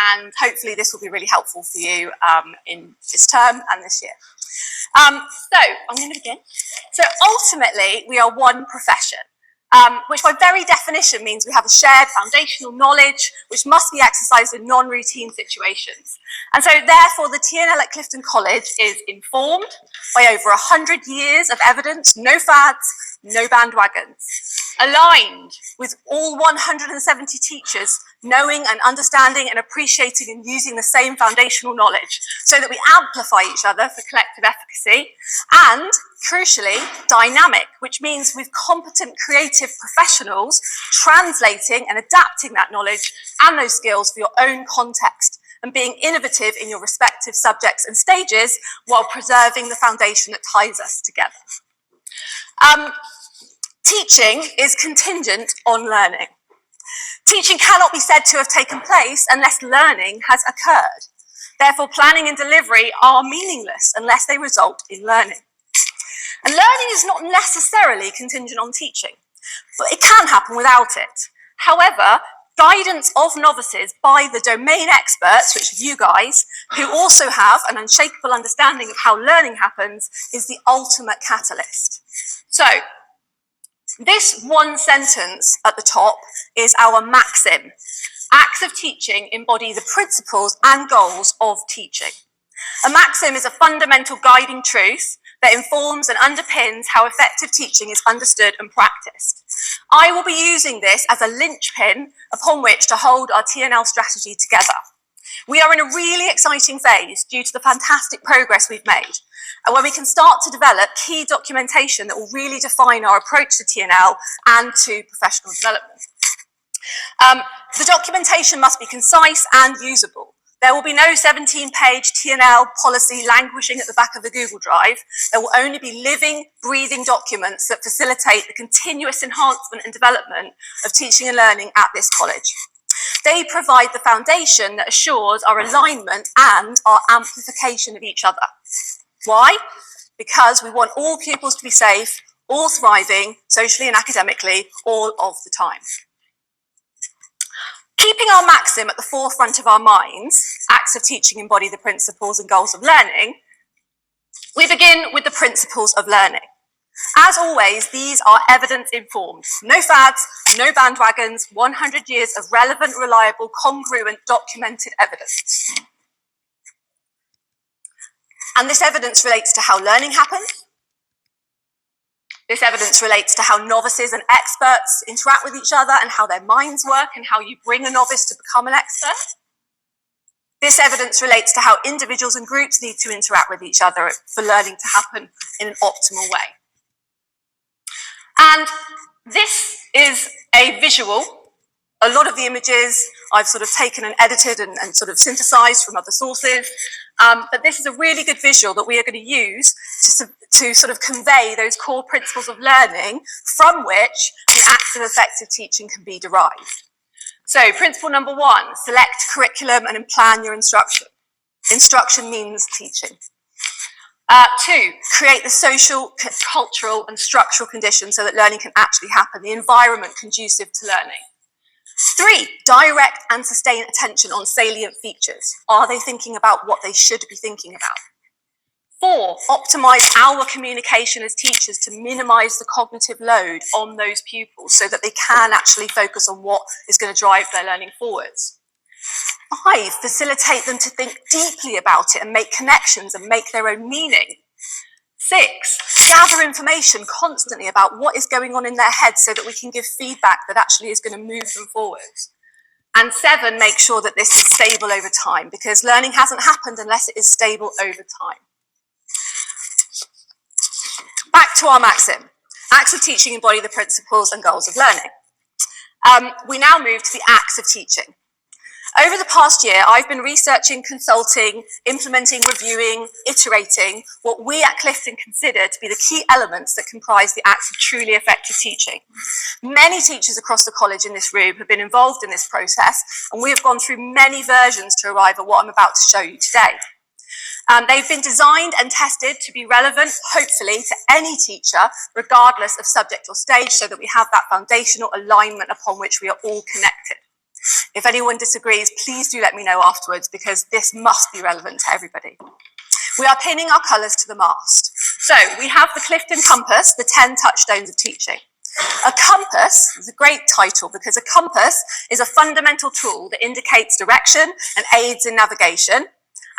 and hopefully this will be really helpful for you in this term and this year. So I'm going to begin. So ultimately, we are one profession, which by very definition means we have a shared foundational knowledge which must be exercised in non-routine situations. And so therefore the T&L at Clifton College is informed by over 100 years of evidence, no fads, no bandwagons, aligned with all 170 teachers knowing and understanding and appreciating and using the same foundational knowledge so that we amplify each other for collective efficacy, and crucially, dynamic, which means with competent creative professionals translating and adapting that knowledge and those skills for your own context and being innovative in your respective subjects and stages while preserving the foundation that ties us together. Teaching is contingent on learning. Teaching cannot be said to have taken place unless learning has occurred. Therefore, planning and delivery are meaningless unless they result in learning. And learning is not necessarily contingent on teaching, but it can happen without it. However, guidance of novices by the domain experts, which are you guys, who also have an unshakable understanding of how learning happens, is the ultimate catalyst. So, this one sentence at the top is our maxim. Acts of teaching embody the principles and goals of teaching. A maxim is a fundamental guiding truth that informs and underpins how effective teaching is understood and practiced. I will be using this as a linchpin upon which to hold our T&L strategy together. We are in a really exciting phase due to the fantastic progress we've made, and where we can start to develop key documentation that will really define our approach to T&L and to professional development. The documentation must be concise and usable. There will be no 17-page T&L policy languishing at the back of the Google Drive. There will only be living, breathing documents that facilitate the continuous enhancement and development of teaching and learning at this college. They provide the foundation that assures our alignment and our amplification of each other. Why? Because we want all pupils to be safe, all thriving, socially and academically, all of the time. Keeping our maxim at the forefront of our minds, acts of teaching embody the principles and goals of learning, we begin with the principles of learning. As always, these are evidence-informed. No fads, no bandwagons, 100 years of relevant, reliable, congruent, documented evidence. And this evidence relates to how learning happens. This evidence relates to how novices and experts interact with each other and how their minds work and how you bring a novice to become an expert. This evidence relates to how individuals and groups need to interact with each other for learning to happen in an optimal way. And this is a visual. A lot of the images I've sort of taken and edited and sort of synthesized from other sources. But this is a really good visual that we are going to use to sort of convey those core principles of learning from which the acts of effective teaching can be derived. So principle number 1, select curriculum and plan your instruction. Instruction means teaching. 2, create the social, cultural and structural conditions so that learning can actually happen, the environment conducive to learning. 3, direct and sustain attention on salient features. Are they thinking about what they should be thinking about? 4, optimize our communication as teachers to minimize the cognitive load on those pupils so that they can actually focus on what is going to drive their learning forwards. 5, facilitate them to think deeply about it and make connections and make their own meaning. 6, gather information constantly about what is going on in their heads so that we can give feedback that actually is going to move them forward. And 7, make sure that this is stable over time, because learning hasn't happened unless it is stable over time. Back to our maxim. Acts of teaching embody the principles and goals of learning. We now move to the acts of teaching. Over the past year, I've been researching, consulting, implementing, reviewing, iterating what we at Clifton consider to be the key elements that comprise the acts of truly effective teaching. Many teachers across the college in this room have been involved in this process, and we have gone through many versions to arrive at what I'm about to show you today. They've been designed and tested to be relevant, hopefully, to any teacher, regardless of subject or stage, so that we have that foundational alignment upon which we are all connected. If anyone disagrees, please do let me know afterwards, because this must be relevant to everybody. We are pinning our colours to the mast. So we have the Clifton Compass, the 10 touchstones of teaching. A compass is a great title because a compass is a fundamental tool that indicates direction and aids in navigation.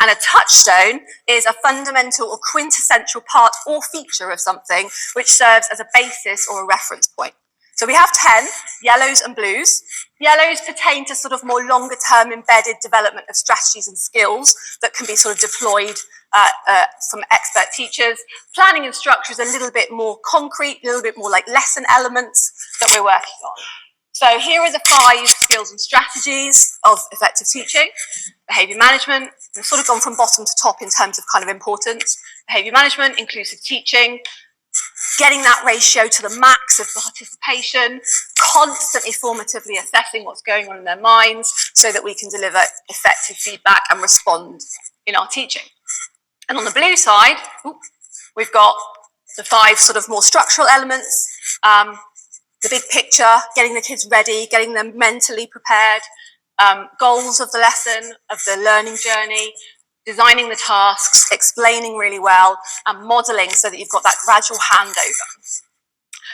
And a touchstone is a fundamental or quintessential part or feature of something which serves as a basis or a reference point. So we have 10, yellows and blues. Yellows pertain to sort of more longer term embedded development of strategies and skills that can be sort of deployed from expert teachers. Planning and structure is a little bit more concrete, a little bit more like lesson elements that we're working on. So here are the 5 skills and strategies of effective teaching. Behaviour management, we've sort of gone from bottom to top in terms of kind of importance. Behaviour management, inclusive teaching, getting that ratio to the max of participation, constantly formatively assessing what's going on in their minds so that we can deliver effective feedback and respond in our teaching. And on the blue side, we've got the 5 sort of more structural elements, the big picture, getting the kids ready, getting them mentally prepared, goals of the lesson, of the learning journey, designing the tasks, explaining really well, and modelling so that you've got that gradual handover.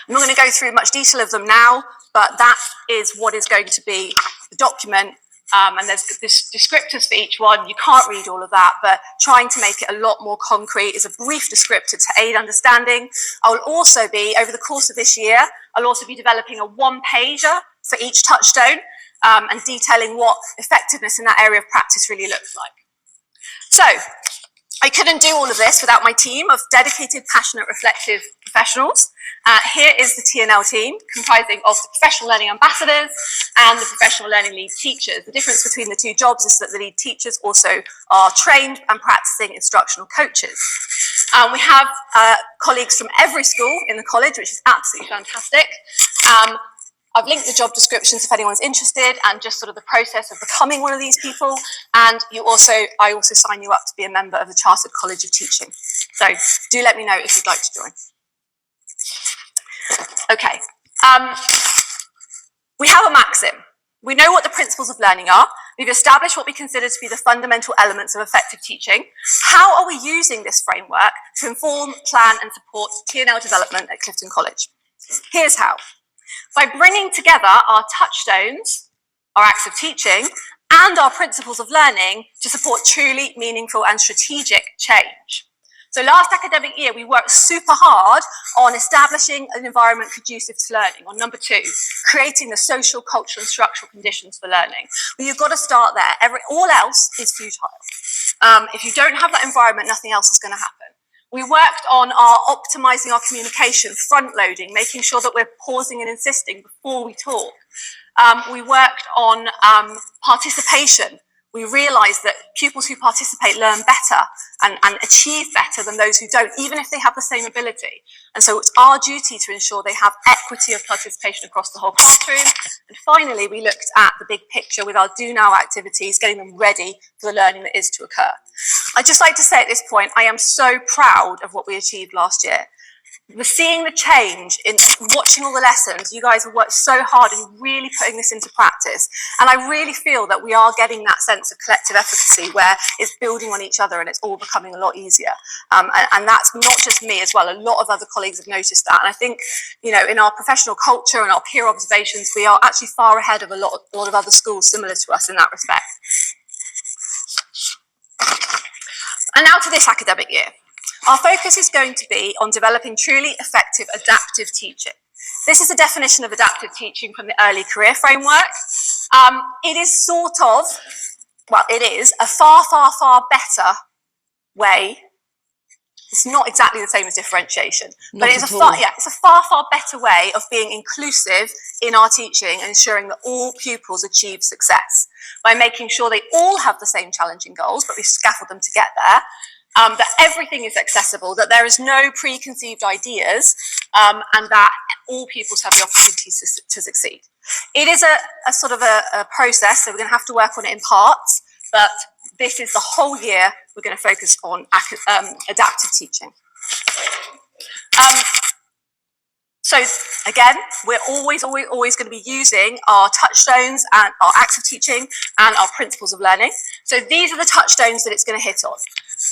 I'm not going to go through much detail of them now, but that is what is going to be the document. And there's descriptors for each one. You can't read all of that, but trying to make it a lot more concrete is a brief descriptor to aid understanding. I will also be, over the course of this year, I'll also be developing a 1-pager for each touchstone and detailing what effectiveness in that area of practice really looks like. So, I couldn't do all of this without my team of dedicated, passionate, reflective professionals. Here is the T&L team, comprising of the professional learning ambassadors and the professional learning lead teachers. The difference between the 2 jobs is that the lead teachers also are trained and practicing instructional coaches. We have colleagues from every school in the college, which is absolutely fantastic. I've linked the job descriptions if anyone's interested, and just sort of the process of becoming one of these people. And I also sign you up to be a member of the Chartered College of Teaching. So do let me know if you'd like to join. Okay. We have a maxim. We know what the principles of learning are. We've established what we consider to be the fundamental elements of effective teaching. How are we using this framework to inform, plan, and support T&L development at Clifton College? Here's how. By bringing together our touchstones, our acts of teaching, and our principles of learning to support truly meaningful and strategic change. So last academic year, we worked super hard on establishing an environment conducive to learning. On number 2, creating the social, cultural, and structural conditions for learning. Well, you've got to start there. All else is futile. If you don't have that environment, nothing else is going to happen. We worked on optimising our communication, front-loading, making sure that we're pausing and insisting before we talk. We worked on participation. We realised that pupils who participate learn better and achieve better than those who don't, even if they have the same ability. And so it's our duty to ensure they have equity of participation across the whole classroom. And finally, we looked at the big picture with our do now activities, getting them ready for the learning that is to occur. I'd just like to say at this point, I am so proud of what we achieved last year. We're seeing the change in watching all the lessons. You guys have worked so hard in really putting this into practice. And I really feel that we are getting that sense of collective efficacy where it's building on each other and it's all becoming a lot easier. And that's not just me as well. A lot of other colleagues have noticed that. And I think, you know, in our professional culture and our peer observations, we are actually far ahead of a lot of other schools similar to us in that respect. And now to this academic year. Our focus is going to be on developing truly effective adaptive teaching. This is a definition of adaptive teaching from the early career framework. It is it is a far, far, far better way. It's not exactly the same as differentiation, but it's a far, far better way of being inclusive in our teaching and ensuring that all pupils achieve success by making sure they all have the same challenging goals, but we scaffold them to get there. That everything is accessible, that there is no preconceived ideas, and that all pupils have the opportunities to succeed. It is a sort of a process, so we're going to have to work on it in parts, but this is the whole year we're going to focus on adaptive teaching. So again, we're always going to be using our touchstones and our active teaching and our principles of learning. So these are the touchstones that it's going to hit on.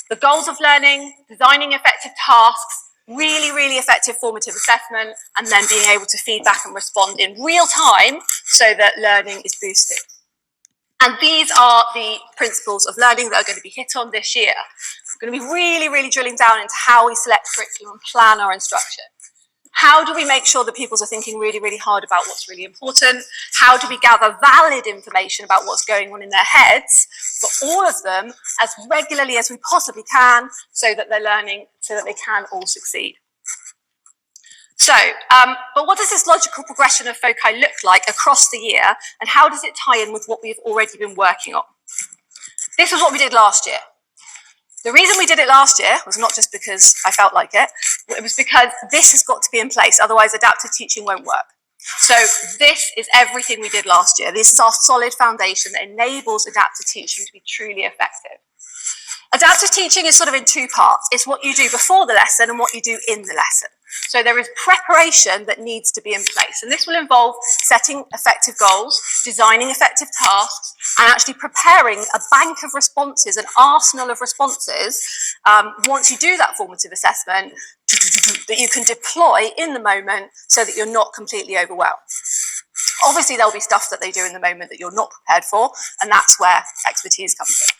The goals of learning, designing effective tasks, really effective formative assessment, and then being able to feedback and respond in real time so that learning is boosted. And these are the principles of learning that are going to be hit on this year. We're going to be really drilling down into how we select curriculum and plan our instruction. How do we make sure that pupils are thinking really hard about what's really important? How do we gather valid information about what's going on in their heads for all of them as regularly as we possibly can so that they're learning, so that they can all succeed? So, but what does this logical progression of foci look like across the year, and how does it tie in with what we've already been working on? This was what we did last year. The reason we did it last year was not just because I felt like it was because this has got to be in place, otherwise adaptive teaching won't work. So this is everything we did last year. This is our solid foundation that enables adaptive teaching to be truly effective. Adaptive teaching is sort of in two parts. It's what you do before the lesson and what you do in the lesson. So there is preparation that needs to be in place, and this will involve setting effective goals, designing effective tasks, and actually preparing a bank of responses, an arsenal of responses, once you do that formative assessment, that you can deploy in the moment so that you're not completely overwhelmed. Obviously, there'll be stuff that they do in the moment that you're not prepared for, and that's where expertise comes in.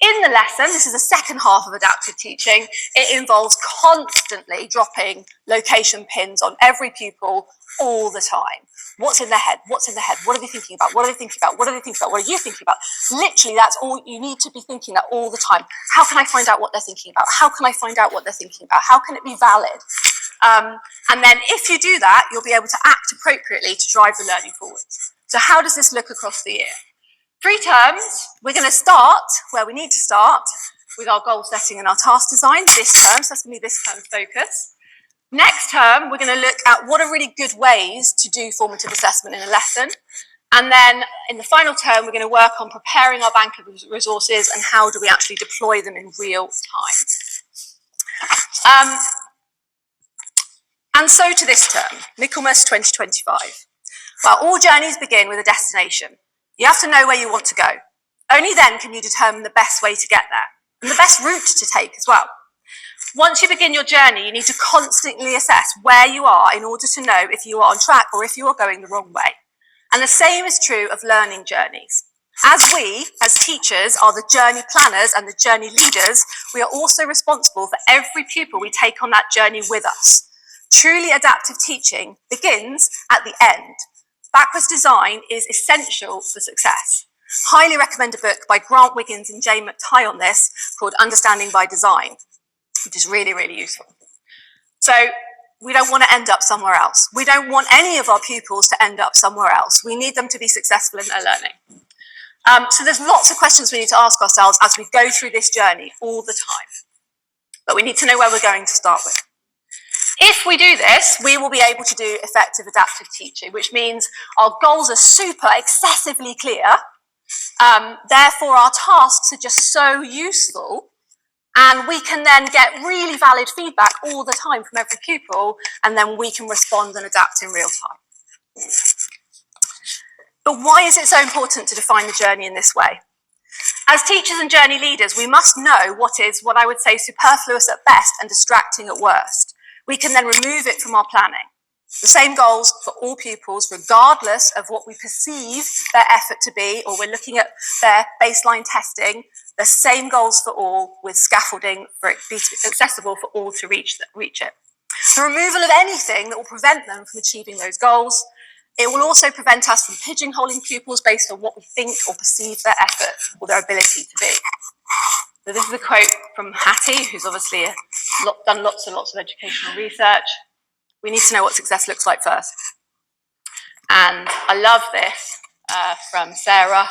In the lesson, this is the second half of adaptive teaching, it involves constantly dropping location pins on every pupil all the time. What's in their head? What's in their head? What are they thinking about? What are they thinking about? What are they thinking about? What are you thinking about? Literally, that's all you need to be thinking that all the time. How can I find out what they're thinking about? How can I find out what they're thinking about? How can it be valid? And then if you do that, you'll be able to act appropriately to drive the learning forward. So how does this look across the year? 3 terms, we're going to start where we need to start with our goal setting and our task design this term, so that's going to be this term's focus. Next term, we're going to look at what are really good ways to do formative assessment in a lesson. And then in the final term, we're going to work on preparing our bank of resources and how do we actually deploy them in real time. And so to this term, Michaelmas 2025. Well, all journeys begin with a destination. You have to know where you want to go. Only then can you determine the best way to get there, and the best route to take as well. Once you begin your journey, you need to constantly assess where you are in order to know if you are on track or if you are going the wrong way. And the same is true of learning journeys. As we, as teachers, are the journey planners and the journey leaders, we are also responsible for every pupil we take on that journey with us. Truly adaptive teaching begins at the end. Backwards design is essential for success. Highly recommend a book by Grant Wiggins and Jane McTighe on this called Understanding by Design, which is really useful. So we don't want to end up somewhere else. We don't want any of our pupils to end up somewhere else. We need them to be successful in their learning. So there's lots of questions we need to ask ourselves as we go through this journey all the time. But we need to know where we're going to start with. If we do this, we will be able to do effective adaptive teaching, which means our goals are super excessively clear. Therefore, our tasks are just so useful. And we can then get really valid feedback all the time from every pupil, and then we can respond and adapt in real time. But why is it so important to define the journey in this way? As teachers and journey leaders, we must know what is, what I would say, superfluous at best and distracting at worst. We can then remove it from our planning. The same goals for all pupils, regardless of what we perceive their effort to be, or we're looking at their baseline testing, the same goals for all with scaffolding for it to be accessible for all to reach it. The removal of anything that will prevent them from achieving those goals. It will also prevent us from pigeonholing pupils based on what we think or perceive their effort or their ability to be. So this is a quote from Hattie, who's obviously done lots and lots of educational research. We need to know what success looks like first. And I love this from Sarah.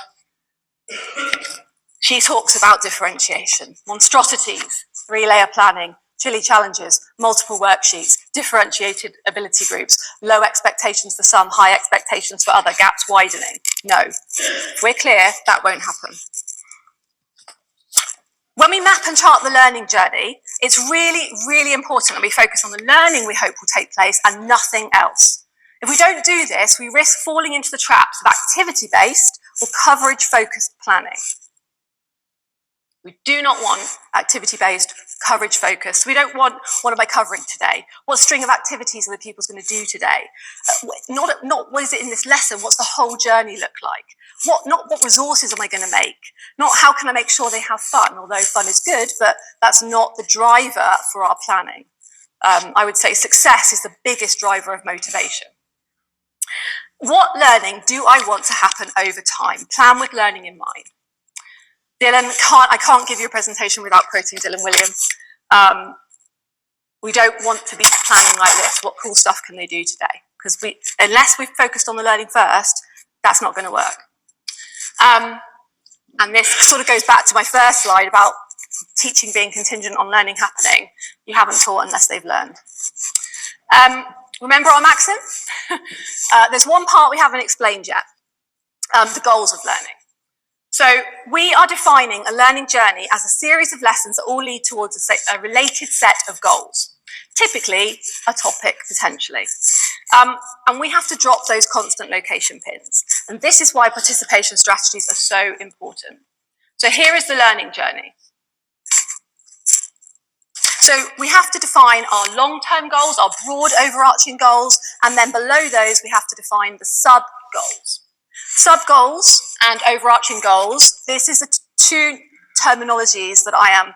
She talks about differentiation, monstrosities, 3-layer planning, chilly challenges, multiple worksheets, differentiated ability groups, low expectations for some, high expectations for other, gaps widening. No, if we're clear, that won't happen. When we map and chart the learning journey, It's really, really important that we focus on the learning we hope will take place and nothing else. If we don't do this, we risk falling into the traps of activity-based or coverage-focused planning. We do not want activity-based, coverage-focused. We don't want, what am I covering today? What string of activities are the pupils going to do today? Not what is it in this lesson, what's the whole journey look like? Not what resources am I going to make? Not how can I make sure they have fun, although fun is good, but that's not the driver for our planning. I would say success is the biggest driver of motivation. What learning do I want to happen over time? Plan with learning in mind. Dylan, I can't give you a presentation without quoting Dylan Williams. We don't want to be planning like this. What cool stuff can they do today? Because unless we've focused on the learning first, that's not going to work. And this sort of goes back to my first slide about teaching being contingent on learning happening. You haven't taught unless they've learned. Remember our maxim? There's one part we haven't explained yet, the goals of learning. So we are defining a learning journey as a series of lessons that all lead towards a related set of goals, typically a topic potentially. And we have to drop those constant location pins. And this is why participation strategies are so important. So here is the learning journey. So we have to define our long-term goals, our broad overarching goals, and then below those we have to define the sub-goals. Sub-goals and overarching goals, this is the two terminologies that I am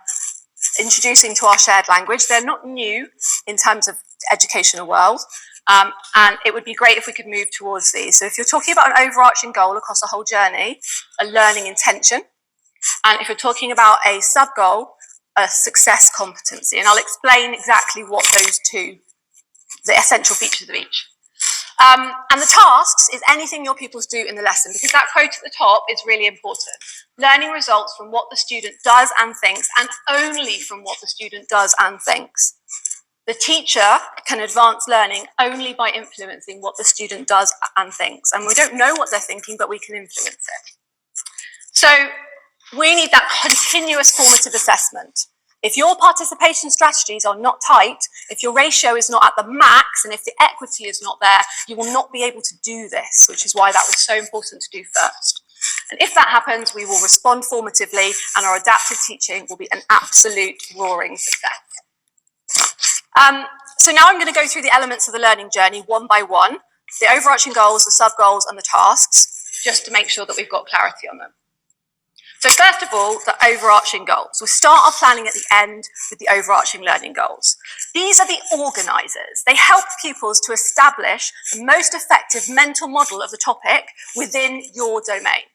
introducing to our shared language. They're not new in terms of the educational world, and it would be great if we could move towards these. So if you're talking about an overarching goal across a whole journey, a learning intention, and if you're talking about a sub-goal, a success competency, and I'll explain exactly what those two, the essential features of each. And the tasks is anything your pupils do in the lesson, because that quote at the top is really important. Learning results from what the student does and thinks, and only from what the student does and thinks. The teacher can advance learning only by influencing what the student does and thinks. And we don't know what they're thinking, but we can influence it. So we need that continuous formative assessment. If your participation strategies are not tight, if your ratio is not at the max, and if the equity is not there, you will not be able to do this, which is why that was so important to do first. And if that happens, we will respond formatively, and our adaptive teaching will be an absolute roaring success. So now I'm going to go through the elements of the learning journey one by one, the overarching goals, the sub-goals, and the tasks, just to make sure that we've got clarity on them. So first of all, the overarching goals. We'll start our planning at the end with the overarching learning goals. These are the organisers. They help pupils to establish the most effective mental model of the topic within your domain.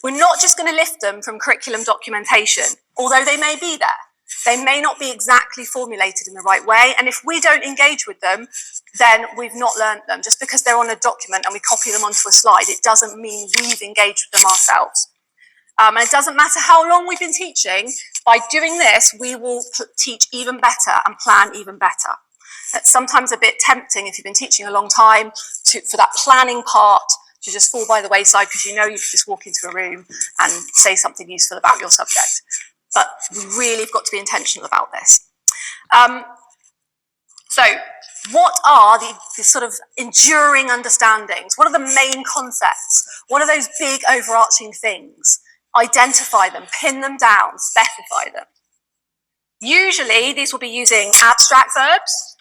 We're not just going to lift them from curriculum documentation, although they may be there. They may not be exactly formulated in the right way, and if we don't engage with them, then we've not learned them. Just because they're on a document and we copy them onto a slide, it doesn't mean we've engaged with them ourselves. And it doesn't matter how long we've been teaching, by doing this, we will teach even better and plan even better. It's sometimes a bit tempting if you've been teaching a long time for that planning part to just fall by the wayside because you know you could just walk into a room and say something useful about your subject. But we really have got to be intentional about this. So what are the sort of enduring understandings? What are the main concepts? What are those big overarching things? Identify them, pin them down, specify them. Usually these will be using abstract verbs.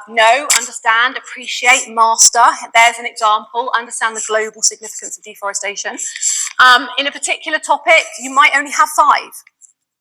Know, understand, appreciate, master. There's an example. Understand the global significance of deforestation. In a particular topic, you might only have 5.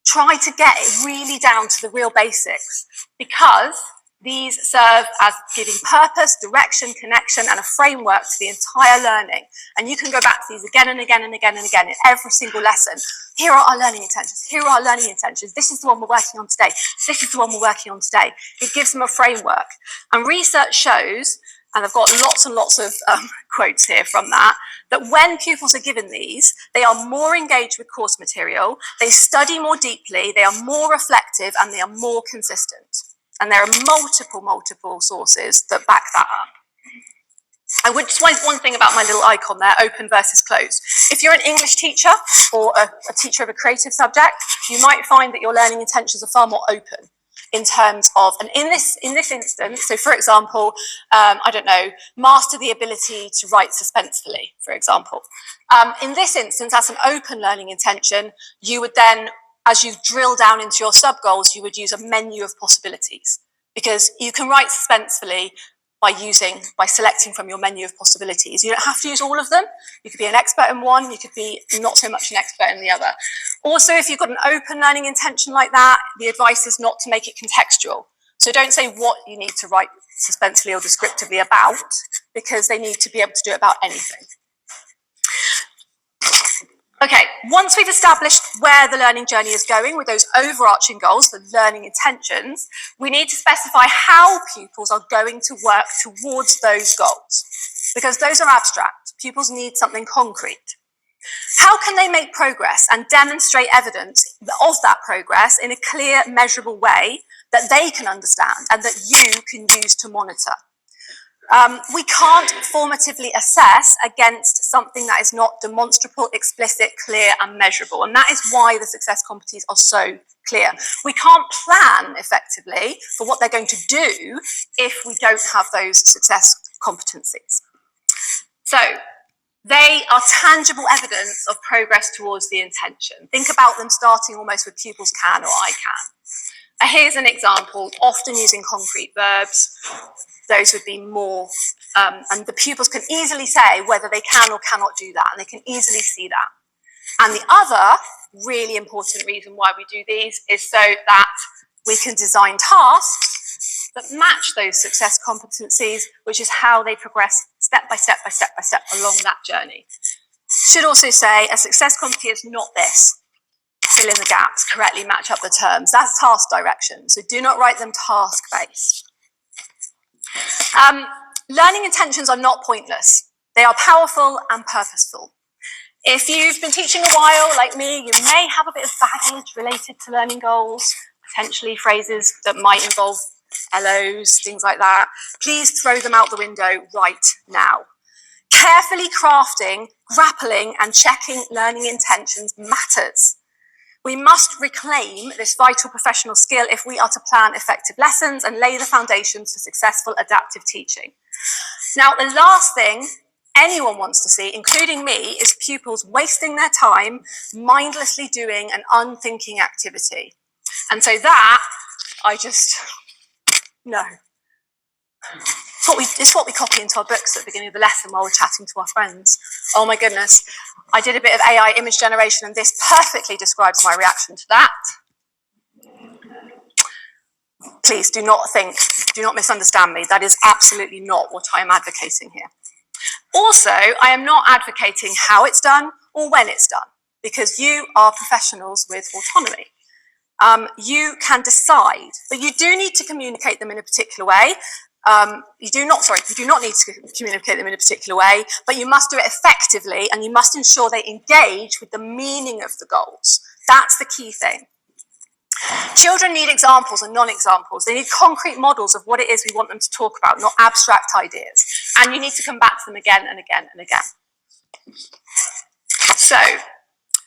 Try to get it really down to the real basics, because these serve as giving purpose, direction, connection, and a framework to the entire learning. And you can go back to these again and again and again and again in every single lesson. Here are our learning intentions. Here are our learning intentions. This is the one we're working on today. This is the one we're working on today. It gives them a framework. And research shows, and I've got lots and lots of quotes here from that when pupils are given these, they are more engaged with course material, they study more deeply, they are more reflective, and they are more consistent. And there are multiple sources that back that up. I would just want one thing about my little icon there, open versus closed. If you're an English teacher or a teacher of a creative subject, you might find that your learning intentions are far more open. in terms of, and in this instance, so for example, I don't know, master the ability to write suspensefully, for example. In this instance, as an open learning intention, you would then, as you drill down into your sub-goals, you would use a menu of possibilities, because you can write suspensefully by selecting from your menu of possibilities. You don't have to use all of them. You could be an expert in one, you could be not so much an expert in the other. Also, if you've got an open learning intention like that, the advice is not to make it contextual. So don't say what you need to write suspensefully or descriptively about, because they need to be able to do it about anything. Okay, once we've established where the learning journey is going with those overarching goals, the learning intentions, we need to specify how pupils are going to work towards those goals, because those are abstract. Pupils need something concrete. How can they make progress and demonstrate evidence of that progress in a clear, measurable way that they can understand and that you can use to monitor? We can't formatively assess against something that is not demonstrable, explicit, clear, and measurable. And that is why the success competencies are so clear. We can't plan effectively for what they're going to do if we don't have those success competencies. So they are tangible evidence of progress towards the intention. Think about them starting almost with pupils can or I can. Here's an example, often using concrete verbs. Those would be more, and the pupils can easily say whether they can or cannot do that, and they can easily see that. And the other really important reason why we do these is so that we can design tasks that match those success competencies, which is how they progress step by step by step by step along that journey. Should also say a success competency is not this. Fill in the gaps, correctly match up the terms. That's task direction, so do not write them task-based. Learning intentions are not pointless. They are powerful and purposeful. If you've been teaching a while, like me, you may have a bit of baggage related to learning goals, potentially phrases that might involve LOs, things like that. Please throw them out the window right now. Carefully crafting, grappling, and checking learning intentions matters. We must reclaim this vital professional skill if we are to plan effective lessons and lay the foundations for successful adaptive teaching. Now, the last thing anyone wants to see, including me, is pupils wasting their time mindlessly doing an unthinking activity. And so that, no. It's what we copy into our books at the beginning of the lesson while we're chatting to our friends. Oh my goodness, I did a bit of AI image generation and this perfectly describes my reaction to that. Please do not misunderstand me. That is absolutely not what I am advocating here. Also, I am not advocating how it's done or when it's done, because you are professionals with autonomy. You can decide, but you do need to communicate them in a particular way. You do not need to communicate them in a particular way, but you must do it effectively and you must ensure they engage with the meaning of the goals. That's the key thing. Children need examples and non-examples. They need concrete models of what it is we want them to talk about, not abstract ideas. And you need to come back to them again and again and again. So,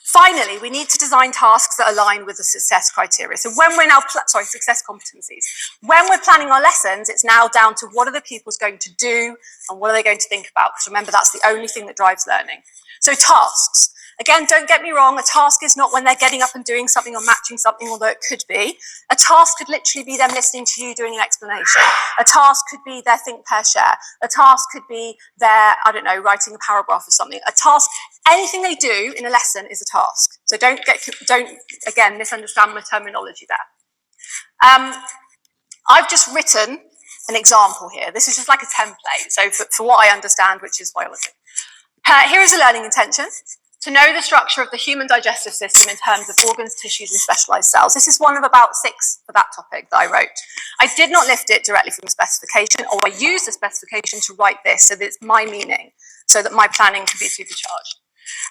finally, we need to design tasks that align with the success criteria. So when we're now, success competencies. When we're planning our lessons, it's now down to what are the pupils going to do and what are they going to think about? Because remember, that's the only thing that drives learning. So tasks. Again, don't get me wrong, a task is not when they're getting up and doing something or matching something, although it could be. A task could literally be them listening to you doing an explanation. A task could be their think, pair, share. A task could be their, writing a paragraph or something. A task, anything they do in a lesson is a task. So don't again, misunderstand my terminology there. I've just written an example here. This is just like a template. So for what I understand, which is biology. Here is a learning intention. To know the structure of the human digestive system in terms of organs, tissues, and specialized cells. This is one of about 6 for that topic that I wrote. I did not lift it directly from the specification, or I used the specification to write this so that it's my meaning, so that my planning can be supercharged.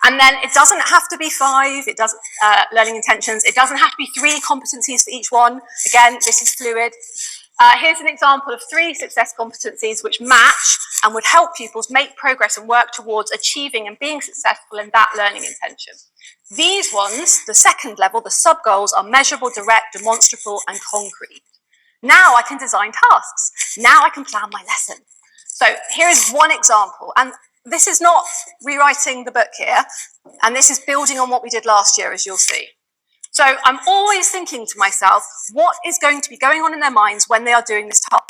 And then it doesn't have to be 5, learning intentions. It doesn't have to be 3 competencies for each one. Again, this is fluid. Here's an example of 3 success competencies which match and would help pupils make progress and work towards achieving and being successful in that learning intention. These ones, the second level, the sub-goals, are measurable, direct, demonstrable, and concrete. Now I can design tasks. Now I can plan my lesson. So here is one example, and this is not rewriting the book here, and this is building on what we did last year, as you'll see. So I'm always thinking to myself, what is going to be going on in their minds when they are doing this task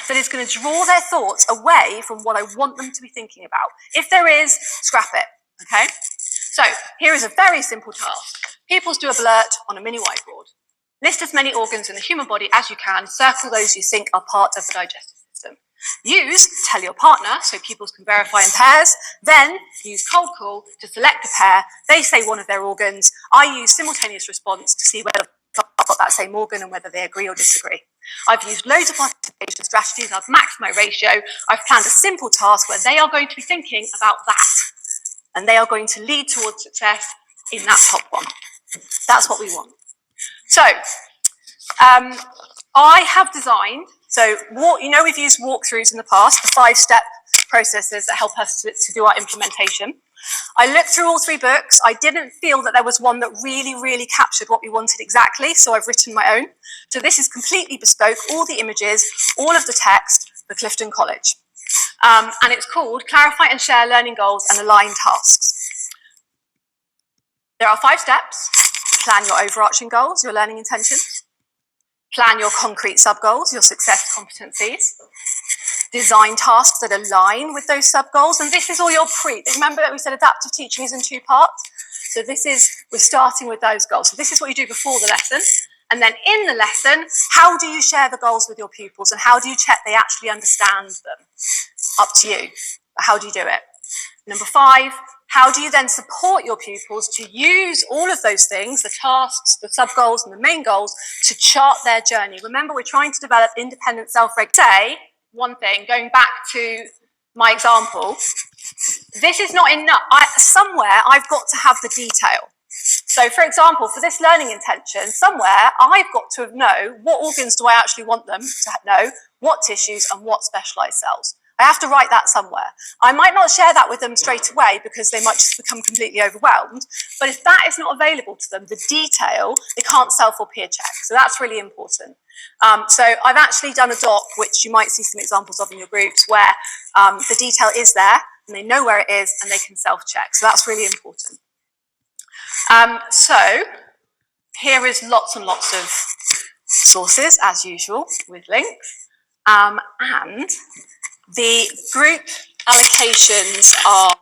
that is going to draw their thoughts away from what I want them to be thinking about. If there is, scrap it, okay? So here is a very simple task. Pupils do a blurt on a mini whiteboard. List as many organs in the human body as you can. Circle those you think are part of the digestive system. Use tell your partner so pupils can verify in pairs. Then use cold call to select a pair. They say one of their organs. I use simultaneous response to see whether I've got that same organ and whether they agree or disagree. I've used loads of participation strategies. I've maxed my ratio. I've planned a simple task where they are going to be thinking about that. And they are going to lead towards success in that top one. That's what we want. So, I have designed, we've used walkthroughs in the past, the 5-step processes that help us to do our implementation. I looked through all 3 books. I didn't feel that there was one that really, really captured what we wanted exactly, so I've written my own. So this is completely bespoke, all the images, all of the text for Clifton College. And it's called Clarify and Share Learning Goals and Align Tasks. There are 5 steps. Plan your overarching goals, your learning intentions. Plan your concrete sub-goals, your success competencies. Design tasks that align with those sub-goals. And this is all your remember that we said adaptive teaching is in 2 parts? So we're starting with those goals. So this is what you do before the lesson. And then in the lesson, how do you share the goals with your pupils? And how do you check they actually understand them? Up to you. But how do you do it? Number 5, how do you then support your pupils to use all of those things, the tasks, the sub-goals, and the main goals, to chart their journey? Remember, we're trying to develop independent self-regulation. Say one thing, going back to my example, this is not enough. Somewhere I've got to have the detail. So, for example, for this learning intention, somewhere I've got to know what organs do I actually want them to know, what tissues, and what specialised cells. I have to write that somewhere. I might not share that with them straight away because they might just become completely overwhelmed. But if that is not available to them, the detail, they can't self or peer check. So that's really important. So I've actually done a doc, which you might see some examples of in your groups, where the detail is there and they know where it is and they can self-check. So that's really important. So here is lots and lots of sources, as usual, with links. And the group allocations are